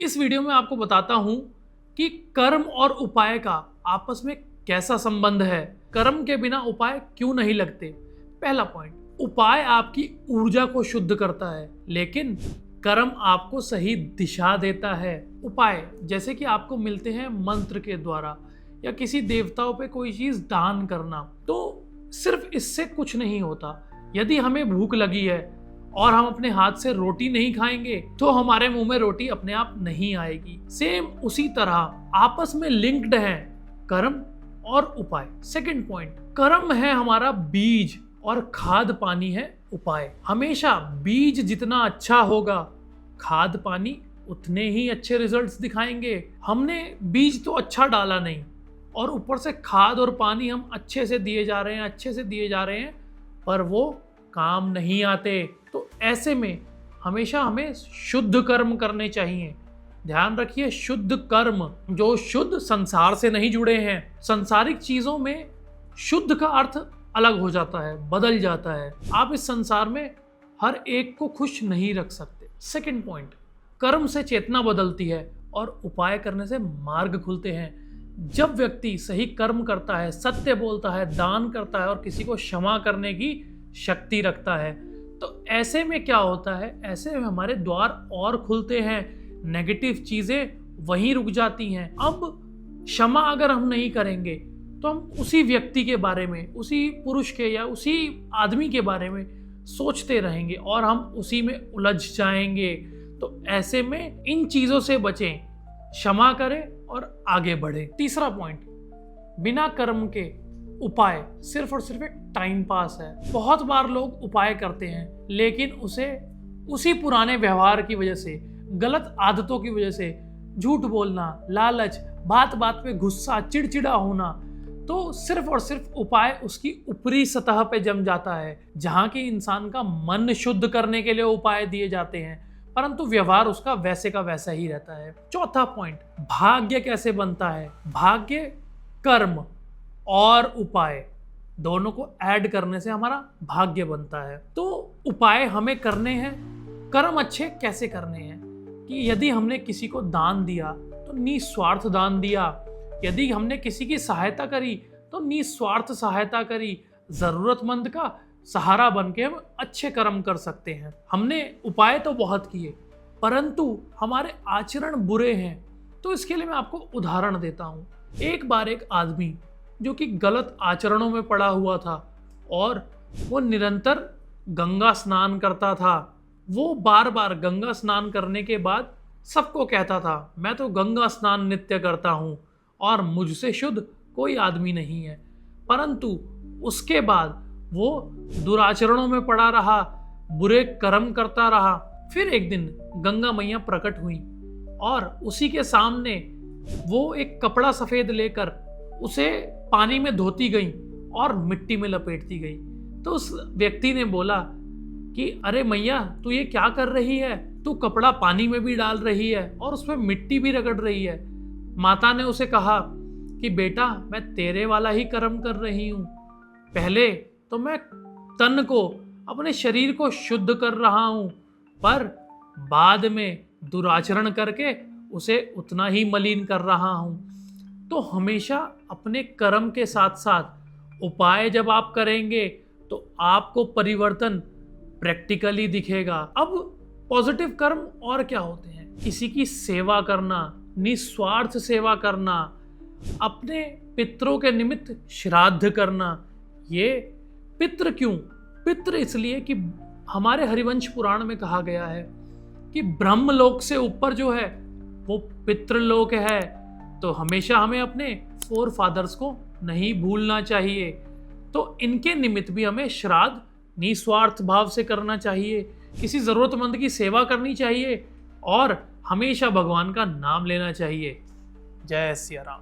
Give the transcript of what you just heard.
इस वीडियो में आपको बताता हूं कि कर्म और उपाय का आपस में कैसा संबंध है, कर्म के बिना उपाय क्यों नहीं लगते। पहला पॉइंट, उपाय आपकी ऊर्जा को शुद्ध करता है लेकिन कर्म आपको सही दिशा देता है। उपाय जैसे कि आपको मिलते हैं मंत्र के द्वारा या किसी देवताओं पे कोई चीज दान करना, तो सिर्फ इससे कुछ नहीं होता। यदि हमें भूख लगी है और हम अपने हाथ से रोटी नहीं खाएंगे तो हमारे मुंह में रोटी अपने आप नहीं आएगी। सेम उसी तरह आपस में लिंक्ड हैं कर्म और उपाय। सेकंड पॉइंट, कर्म है हमारा बीज और खाद पानी है उपाय। हमेशा बीज जितना अच्छा होगा, खाद पानी उतने ही अच्छे रिजल्ट्स दिखाएंगे। हमने बीज तो अच्छा डाला नहीं और ऊपर से खाद और पानी हम अच्छे से दिए जा रहे हैं पर वो काम नहीं आते। तो ऐसे में हमेशा हमें शुद्ध कर्म करने चाहिए। ध्यान रखिए, शुद्ध कर्म जो शुद्ध संसार से नहीं जुड़े हैं। सांसारिक चीजों में शुद्ध का अर्थ अलग हो जाता है, बदल जाता है। आप इस संसार में हर एक को खुश नहीं रख सकते। सेकंड पॉइंट, कर्म से चेतना बदलती है और उपाय करने से मार्ग खुलते हैं। जब व्यक्ति सही कर्म करता है, सत्य बोलता है, दान करता है और किसी को क्षमा करने की शक्ति रखता है, तो ऐसे में क्या होता है, ऐसे में हमारे द्वार और खुलते हैं, नेगेटिव चीजें वहीं रुक जाती हैं। अब क्षमा अगर हम नहीं करेंगे तो हम उसी व्यक्ति के बारे में, उसी पुरुष के या उसी आदमी के बारे में सोचते रहेंगे और हम उसी में उलझ जाएंगे। तो ऐसे में इन चीजों से बचें, क्षमा करें और आगे बढ़े। तीसरा पॉइंट, बिना कर्म के उपाय सिर्फ और सिर्फ एक टाइम पास है। बहुत बार लोग उपाय करते हैं लेकिन उसे उसी पुराने व्यवहार की वजह से, गलत आदतों की वजह से, झूठ बोलना, लालच, बात बात पे गुस्सा, चिड़चिड़ा होना, तो सिर्फ और सिर्फ उपाय उसकी ऊपरी सतह पे जम जाता है, जहां की इंसान का मन शुद्ध करने के लिए उपाय दिए जाते हैं परंतु व्यवहार उसका वैसे का वैसा ही रहता है। चौथा पॉइंट, भाग्य कैसे बनता है। भाग्य कर्म और उपाय दोनों को ऐड करने से हमारा भाग्य बनता है। तो उपाय हमें करने हैं, कर्म अच्छे कैसे करने हैं कि यदि हमने किसी को दान दिया तो निस्वार्थ दान दिया, यदि हमने किसी की सहायता करी तो निस्वार्थ सहायता करी, जरूरतमंद का सहारा बन के हम अच्छे कर्म कर सकते हैं। हमने उपाय तो बहुत किए परंतु हमारे आचरण बुरे हैं। तो इसके लिए मैं आपको उदाहरण देता हूँ। एक बार एक आदमी जो कि गलत आचरणों में पड़ा हुआ था और वो निरंतर गंगा स्नान करता था। वो बार बार गंगा स्नान करने के बाद सबको कहता था, मैं तो गंगा स्नान नित्य करता हूँ और मुझसे शुद्ध कोई आदमी नहीं है। परंतु उसके बाद वो दुराचरणों में पड़ा रहा, बुरे कर्म करता रहा। फिर एक दिन गंगा मैया प्रकट हुई और उसी के सामने वो एक कपड़ा सफेद लेकर उसे पानी में धोती गई और मिट्टी में लपेटती गई। तो उस व्यक्ति ने बोला कि अरे मैया, तू ये क्या कर रही है, तू कपड़ा पानी में भी डाल रही है और उसमें मिट्टी भी रगड़ रही है। माता ने उसे कहा कि बेटा, मैं तेरे वाला ही कर्म कर रही हूँ। पहले तो मैं तन को, अपने शरीर को शुद्ध कर रहा हूँ पर बाद में दुराचरण करके उसे उतना ही मलिन कर रहा हूँ। तो हमेशा अपने कर्म के साथ साथ उपाय जब आप करेंगे तो आपको परिवर्तन प्रैक्टिकली दिखेगा। अब पॉजिटिव कर्म और क्या होते हैं, किसी की सेवा करना, निस्वार्थ सेवा करना, अपने पितरों के निमित्त श्राद्ध करना। ये पितृ क्यों? पितृ इसलिए कि हमारे हरिवंश पुराण में कहा गया है कि ब्रह्मलोक से ऊपर जो है वो पितृलोक है। तो हमेशा हमें अपने फोर फादर्स को नहीं भूलना चाहिए। तो इनके निमित्त भी हमें श्राद्ध निस्वार्थ भाव से करना चाहिए, किसी जरूरतमंद की सेवा करनी चाहिए और हमेशा भगवान का नाम लेना चाहिए। जय सिया राम।